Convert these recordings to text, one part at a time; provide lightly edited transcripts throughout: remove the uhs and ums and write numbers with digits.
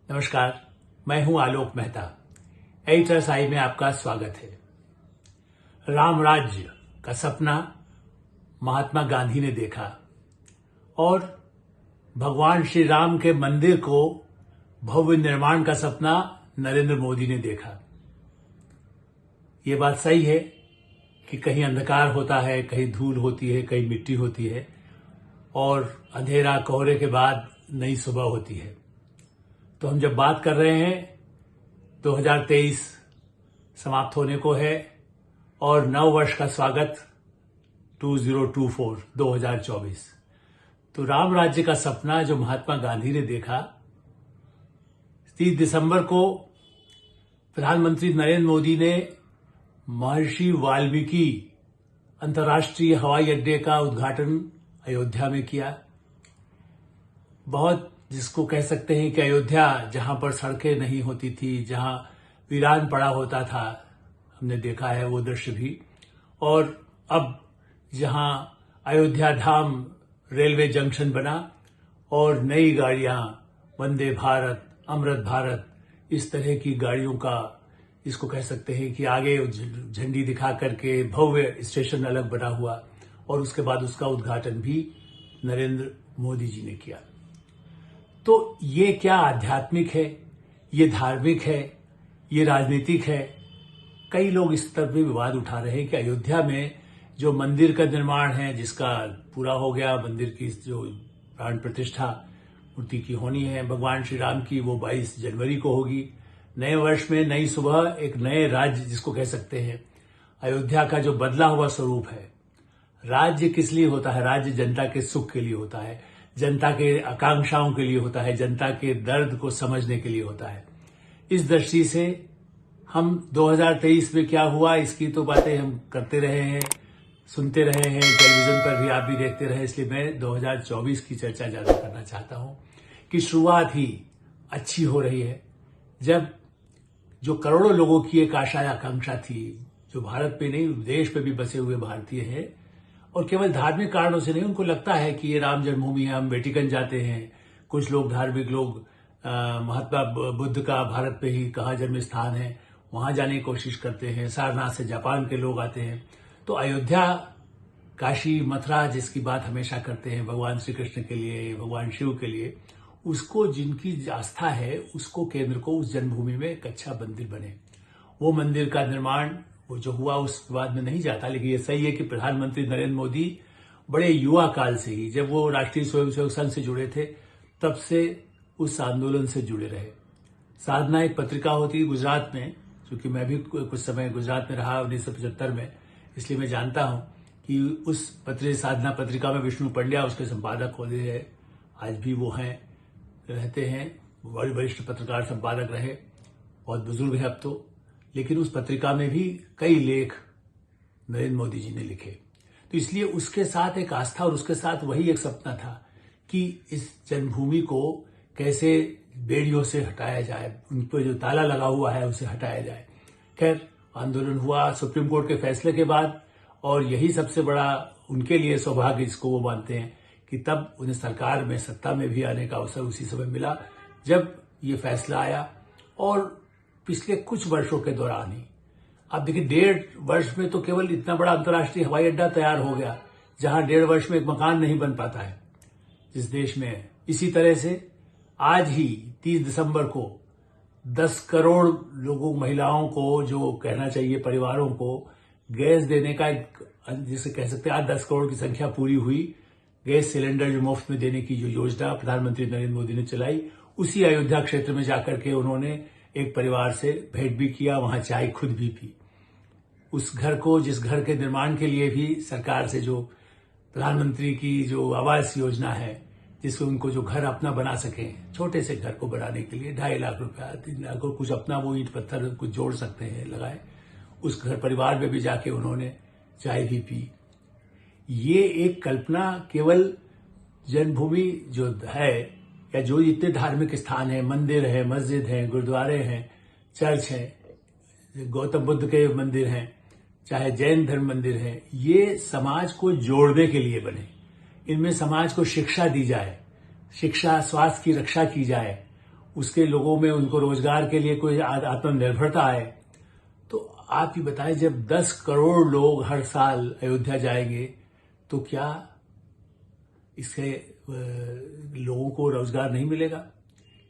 नमस्कार, मैं हूं आलोक मेहता। HSI में आपका स्वागत है। राम राज्य का सपना महात्मा गांधी ने देखा और भगवान श्री राम के मंदिर को भव्य निर्माण का सपना नरेंद्र मोदी ने देखा। ये बात सही है कि कहीं अंधकार होता है, कहीं धूल होती है, कहीं मिट्टी होती है और अंधेरा कोहरे के बाद नई सुबह होती है। तो हम जब बात कर रहे हैं 2023 समाप्त होने को है और नव वर्ष का स्वागत 2024। तो राम राज्य का सपना जो महात्मा गांधी ने देखा, 30 दिसंबर को प्रधानमंत्री नरेंद्र मोदी ने महर्षि वाल्मीकि अंतर्राष्ट्रीय हवाई अड्डे का उद्घाटन अयोध्या में किया। बहुत जिसको कह सकते हैं कि अयोध्या जहां पर सड़कें नहीं होती थी, जहां वीरान पड़ा होता था, हमने देखा है वो दृश्य भी। और अब जहां अयोध्या धाम रेलवे जंक्शन बना और नई गाड़ियां वंदे भारत, अमृत भारत, इस तरह की गाड़ियों का इसको कह सकते हैं कि आगे झंडी दिखा करके भव्य स्टेशन अलग बना हुआ और उसके बाद उसका उद्घाटन भी नरेंद्र मोदी जी ने किया। तो ये क्या आध्यात्मिक है, ये धार्मिक है, ये राजनीतिक है। कई लोग इस तरफ भी विवाद उठा रहे हैं कि अयोध्या में जो मंदिर का निर्माण है, जिसका पूरा हो गया, मंदिर की जो प्राण प्रतिष्ठा मूर्ति की होनी है भगवान श्री राम की, वो 22 जनवरी को होगी। नए वर्ष में नई सुबह, एक नए राज्य जिसको कह सकते हैं, अयोध्या का जो बदला हुआ स्वरूप है। राज्य किस लिए होता है? राज्य जनता के सुख के लिए होता है, जनता के आकांक्षाओं के लिए होता है, जनता के दर्द को समझने के लिए होता है। इस दृष्टि से हम 2023 में क्या हुआ इसकी तो बातें हम करते रहे हैं, सुनते रहे हैं, टेलीविजन पर भी आप भी देखते रहे। इसलिए मैं 2024 की चर्चा ज्यादा करना चाहता हूं कि शुरुआत ही अच्छी हो रही है। जब जो करोड़ों लोगों की एक आशा आकांक्षा थी, जो भारत में नहीं विदेश में भी बसे हुए भारतीय हैं और केवल धार्मिक कारणों से नहीं, उनको लगता है कि ये राम जन्मभूमि है, हम वेटिकन जाते हैं। कुछ लोग धार्मिक लोग महात्मा बुद्ध का भारत में ही कहाँ जन्म स्थान है, वहां जाने की कोशिश करते हैं। सारनाथ से जापान के लोग आते हैं। तो अयोध्या, काशी, मथुरा जिसकी बात हमेशा करते हैं भगवान श्री कृष्ण के लिए, भगवान शिव के लिए, उसको जिनकी आस्था है उसको केंद्र को उस जन्मभूमि में एक अच्छा मंदिर बने। वो मंदिर का निर्माण वो जो हुआ उस बाद में नहीं जाता। लेकिन ये सही है कि प्रधानमंत्री नरेंद्र मोदी बड़े युवा काल से ही, जब वो राष्ट्रीय स्वयंसेवक संघ से जुड़े थे, तब से उस आंदोलन से जुड़े रहे। साधना एक पत्रिका होती गुजरात में, क्योंकि मैं भी कुछ समय गुजरात में रहा 1975 में, इसलिए मैं जानता हूं कि उस साधना पत्रिका में विष्णु पंड्या उसके संपादक होते हैं। आज भी वो हैं, रहते हैं, बड़े वरिष्ठ पत्रकार संपादक रहे, बहुत बुजुर्ग है अब तो। लेकिन उस पत्रिका में भी कई लेख नरेंद्र मोदी जी ने लिखे। तो इसलिए उसके साथ एक आस्था और उसके साथ वही एक सपना था कि इस जन्मभूमि को कैसे बेड़ियों से हटाया जाए, उन पर जो ताला लगा हुआ है उसे हटाया जाए। खैर, आंदोलन हुआ सुप्रीम कोर्ट के फैसले के बाद, और यही सबसे बड़ा उनके लिए सौभाग्य जिसको वो मानते हैं कि तब उन्हें सरकार में, सत्ता में भी आने का अवसर उसी समय मिला जब ये फैसला आया। और पिछले कुछ वर्षों के दौरान ही, अब देखिए 1.5 वर्ष में तो केवल इतना बड़ा अंतर्राष्ट्रीय हवाई अड्डा तैयार हो गया, जहां 1.5 वर्ष में एक मकान नहीं बन पाता है जिस देश में। इसी तरह से आज ही 30 दिसंबर को 10 करोड़ लोगों, महिलाओं को, जो कहना चाहिए परिवारों को, गैस देने का, जिसे कह सकते हैं आज 10 करोड़ की संख्या पूरी हुई। गैस सिलेंडर जो मुफ्त में देने की जो योजना प्रधानमंत्री नरेंद्र मोदी ने चलाई, उसी अयोध्या क्षेत्र में जाकर के उन्होंने एक परिवार से भेंट भी किया, वहां चाय खुद भी पी। उस घर को, जिस घर के निर्माण के लिए भी सरकार से जो प्रधानमंत्री की जो आवास योजना है, जिससे उनको जो घर अपना बना सके, छोटे से घर को बनाने के लिए 2.5 लाख रुपया, 3 लाख, और कुछ अपना वो ईंट पत्थर कुछ जोड़ सकते हैं लगाए, उस घर परिवार में भी जाके उन्होंने चाय भी पी। ये एक कल्पना केवल जन्मभूमि जो है, या जो जितने धार्मिक स्थान हैं, मंदिर है, मस्जिद है, गुरुद्वारे हैं, चर्च है, गौतम बुद्ध के मंदिर हैं, चाहे जैन धर्म मंदिर है, ये समाज को जोड़ने के लिए बने। इनमें समाज को शिक्षा दी जाए, शिक्षा, स्वास्थ्य की रक्षा की जाए, उसके लोगों में उनको रोजगार के लिए कोई आत्मनिर्भरता आए। तो आप ही बताएं, जब 10 करोड़ लोग हर साल अयोध्या जाएंगे तो क्या इससे लोगों को रोजगार नहीं मिलेगा?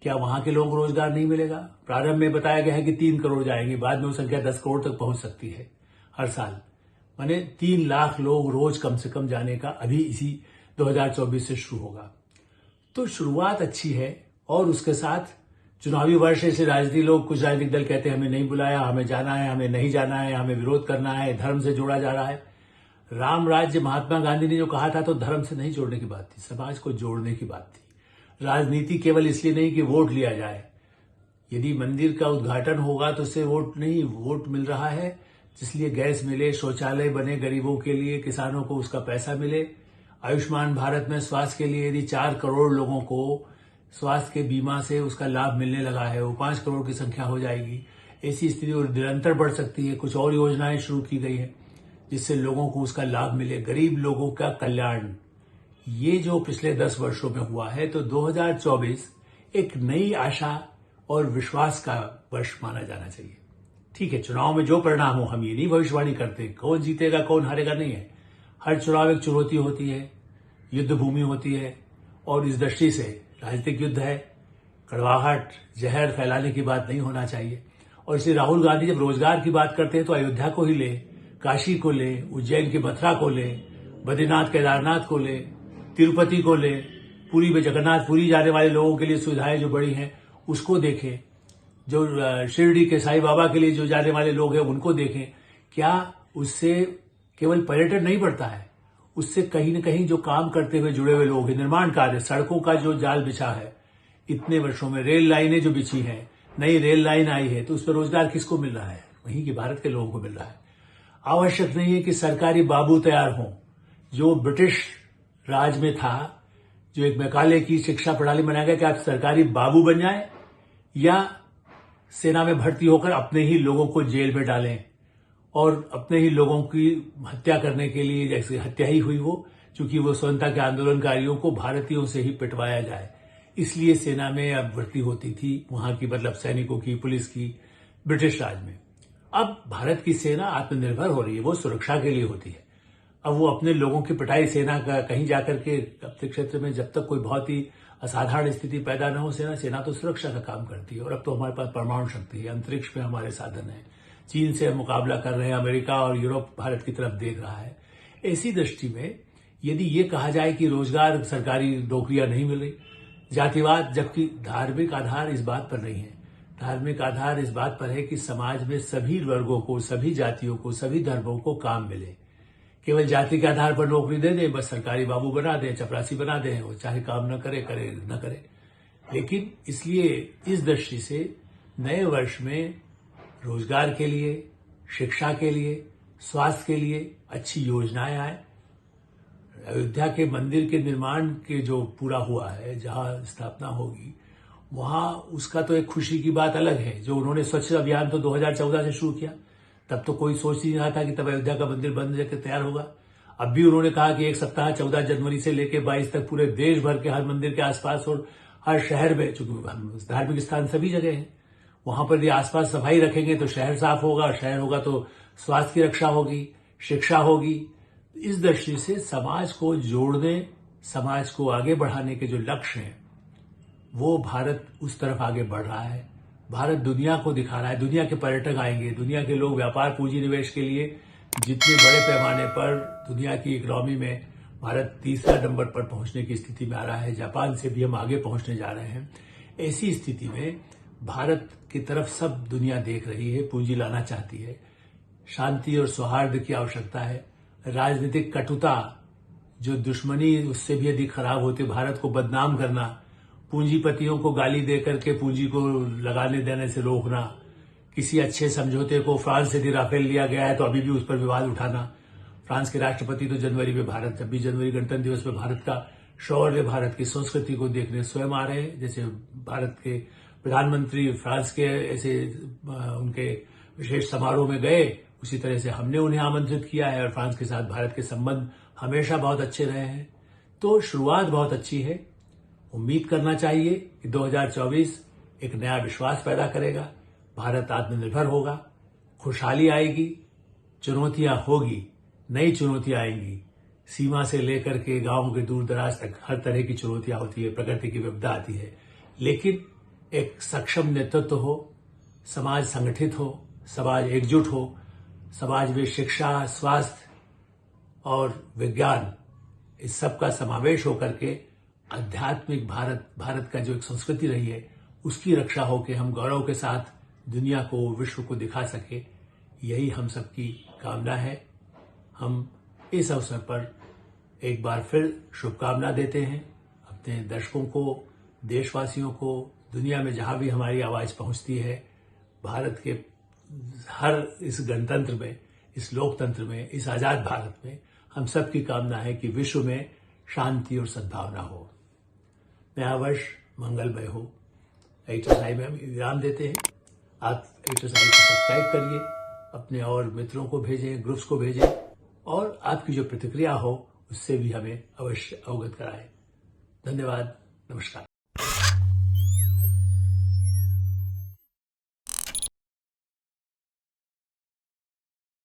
क्या वहां के लोगों को रोजगार नहीं मिलेगा? प्रारंभ में बताया गया है कि 3 करोड़ जाएंगे, बाद में वो संख्या 10 करोड़ तक पहुंच सकती है हर साल। माने 3 लाख लोग रोज कम से कम जाने का अभी इसी 2024 से शुरू होगा। तो शुरुआत अच्छी है। और उसके साथ चुनावी वर्ष ऐसे राजनीतिक लोग, कुछ राजनीतिक दल कहते हैं हमें नहीं बुलाया, हमें जाना है, हमें नहीं जाना है, हमें विरोध करना है, धर्म से जोड़ा जा रहा है। राम राज्य महात्मा गांधी ने जो कहा था तो धर्म से नहीं जोड़ने की बात थी, समाज को जोड़ने की बात थी। राजनीति केवल इसलिए नहीं कि वोट लिया जाए। यदि मंदिर का उद्घाटन होगा तो उससे वोट नहीं, वोट मिल रहा है जिसलिए गैस मिले, शौचालय बने गरीबों के लिए, किसानों को उसका पैसा मिले। आयुष्मान भारत में स्वास्थ्य के लिए यदि 4 करोड़ लोगों को स्वास्थ्य के बीमा से उसका लाभ मिलने लगा है, वो 5 करोड़ की संख्या हो जाएगी। ऐसी स्थिति और निरंतर बढ़ सकती है। कुछ और योजनाएं शुरू की गई हैं जिससे लोगों को उसका लाभ मिले, गरीब लोगों का कल्याण। ये जो पिछले 10 वर्षों में हुआ है, तो 2024 एक नई आशा और विश्वास का वर्ष माना जाना चाहिए। ठीक है, चुनाव में जो परिणाम हो, हम ये नहीं भविष्यवाणी करते कौन जीतेगा कौन हारेगा, नहीं है। हर चुनाव एक चुनौती होती है, युद्ध भूमि होती है, और इस दृष्टि से राजनीतिक युद्ध है, कड़वाहट जहर फैलाने की बात नहीं होना चाहिए। और इसलिए राहुल गांधी जब रोजगार की बात करते हैं तो अयोध्या को ही ले, काशी को ले, उज्जैन की मथुरा को ले, बद्रीनाथ केदारनाथ को ले, तिरुपति को ले, पुरी में जगन्नाथ पुरी जाने वाले लोगों के लिए सुविधाएं जो बड़ी हैं उसको देखें, जो शिरडी के साईं बाबा के लिए जो जाने वाले लोग हैं उनको देखें। क्या उससे केवल पर्यटन नहीं बढ़ता है, उससे कहीं न कहीं जो काम करते हुए जुड़े हुए लोग हैं, निर्माण कार्य, सड़कों का जो जाल बिछा है इतने वर्षों में, रेल लाइनें जो बिछी हैं, नई रेल लाइन आई है, तो उस पर रोजगार किसको मिल रहा है? वहीं के भारत के लोगों को मिल रहा है। आवश्यक नहीं है कि सरकारी बाबू तैयार हों। जो ब्रिटिश राज में था, जो एक मैकाले की शिक्षा प्रणाली बनाया गया कि आप सरकारी बाबू बन जाएं या सेना में भर्ती होकर अपने ही लोगों को जेल में डालें और अपने ही लोगों की हत्या करने के लिए, जैसे हत्या ही हुई वो, क्योंकि वो स्वतंत्रता के आंदोलनकारियों को भारतीयों से ही पिटवाया जाए, इसलिए सेना में अब भर्ती होती थी, वहां की मतलब सैनिकों की, पुलिस की, ब्रिटिश राज में। अब भारत की सेना आत्मनिर्भर हो रही है, वो सुरक्षा के लिए होती है। अब वो अपने लोगों की पिटाई सेना का कहीं जाकर के अपने क्षेत्र में, जब तक कोई बहुत ही असाधारण स्थिति पैदा न हो, सेना तो सुरक्षा का काम करती है। और अब तो हमारे पास परमाणु शक्ति है, अंतरिक्ष में हमारे साधन है, चीन से हम मुकाबला कर रहे हैं, अमेरिका और यूरोप भारत की तरफ देख रहा है। ऐसी दृष्टि में यदि ये कहा जाए कि रोजगार, सरकारी नौकरियां नहीं मिल रही, जातिवाद, जबकि धार्मिक आधार इस बात पर नहीं है। धार्मिक आधार इस बात पर है कि समाज में सभी वर्गों को, सभी जातियों को, सभी धर्मों को काम मिले। केवल जाति के आधार पर नौकरी दे दें, बस सरकारी बाबू बना दें, चपरासी बना दें, वो चाहे काम न करे, करे न करे। लेकिन इसलिए इस दृष्टि से नए वर्ष में रोजगार के लिए, शिक्षा के लिए, स्वास्थ्य के लिए अच्छी योजनाएं आए। अयोध्या के मंदिर के निर्माण के जो पूरा हुआ है, जहां स्थापना होगी, वहां उसका तो एक खुशी की बात अलग है। जो उन्होंने स्वच्छ अभियान तो 2014 से शुरू किया, तब तो कोई सोच ही नहीं रहा था कि तब अयोध्या का मंदिर बन जाकर तैयार होगा। अब भी उन्होंने कहा कि एक सप्ताह 14 जनवरी से लेकर 22 तक पूरे देश भर के हर मंदिर के आसपास और हर शहर में, चूंकि धार्मिक स्थान सभी जगह है, वहां पर यदि आसपास सफाई रखेंगे तो शहर साफ होगा, शहर होगा तो स्वास्थ्य की रक्षा होगी, शिक्षा होगी। इस दृष्टि से समाज को जोड़ने, समाज को आगे बढ़ाने के जो लक्ष्य हैं, वो भारत उस तरफ आगे बढ़ रहा है। भारत दुनिया को दिखा रहा है, दुनिया के पर्यटक आएंगे, दुनिया के लोग व्यापार पूंजी निवेश के लिए जितने बड़े पैमाने पर दुनिया की इकोनॉमी में भारत तीसरा नंबर पर पहुंचने की स्थिति में आ रहा है। जापान से भी हम आगे पहुंचने जा रहे हैं। ऐसी स्थिति में भारत की तरफ सब दुनिया देख रही है, पूंजी लाना चाहती है। शांति और सौहार्द की आवश्यकता है। राजनीतिक कटुता, जो दुश्मनी उससे भी अधिक खराब होती, भारत को बदनाम करना, पूंजीपतियों को गाली देकर के पूंजी को लगाने देने से रोकना, किसी अच्छे समझौते को, फ्रांस से भी राफेल लिया गया है तो अभी भी उस पर विवाद उठाना। फ्रांस के राष्ट्रपति तो जनवरी में भारत, 26 जनवरी गणतंत्र दिवस में भारत का शौर्य, भारत की संस्कृति को देखने स्वयं आ रहे हैं। जैसे भारत के प्रधानमंत्री फ्रांस के ऐसे उनके विशेष समारोह में गए, उसी तरह से हमने उन्हें आमंत्रित किया है और फ्रांस के साथ भारत के संबंध हमेशा बहुत अच्छे रहे हैं। तो शुरुआत बहुत अच्छी है। उम्मीद करना चाहिए कि 2024 एक नया विश्वास पैदा करेगा। भारत आत्मनिर्भर होगा, खुशहाली आएगी, चुनौतियां होगी, नई चुनौतियां आएंगी। सीमा से लेकर के गांव के दूर दराज तक हर तरह की चुनौतियां होती है, प्रकृति की विपदा आती है। लेकिन एक सक्षम नेतृत्व हो, समाज संगठित हो, समाज एकजुट हो, समाज में शिक्षा, स्वास्थ्य और विज्ञान इस सब का समावेश होकर के आध्यात्मिक भारत का जो एक संस्कृति रही है उसकी रक्षा हो के हम गौरव के साथ दुनिया को, विश्व को दिखा सके, यही हम सबकी कामना है। हम इस अवसर पर एक बार फिर शुभकामना देते हैं अपने दर्शकों को, देशवासियों को, दुनिया में जहां भी हमारी आवाज पहुंचती है, भारत के हर इस गणतंत्र में, इस लोकतंत्र में, इस आजाद भारत में हम सब की कामना है कि विश्व में शांति और सद्भावना हो, नया वर्ष मंगलमय हो। एडिटर्स आई में हम विराम देते हैं। आप एडिटर्स आई को सब्सक्राइब करिए, अपने और मित्रों को भेजें, ग्रुप्स को भेजें और आपकी जो प्रतिक्रिया हो उससे भी हमें अवश्य अवगत कराएं। धन्यवाद, नमस्कार।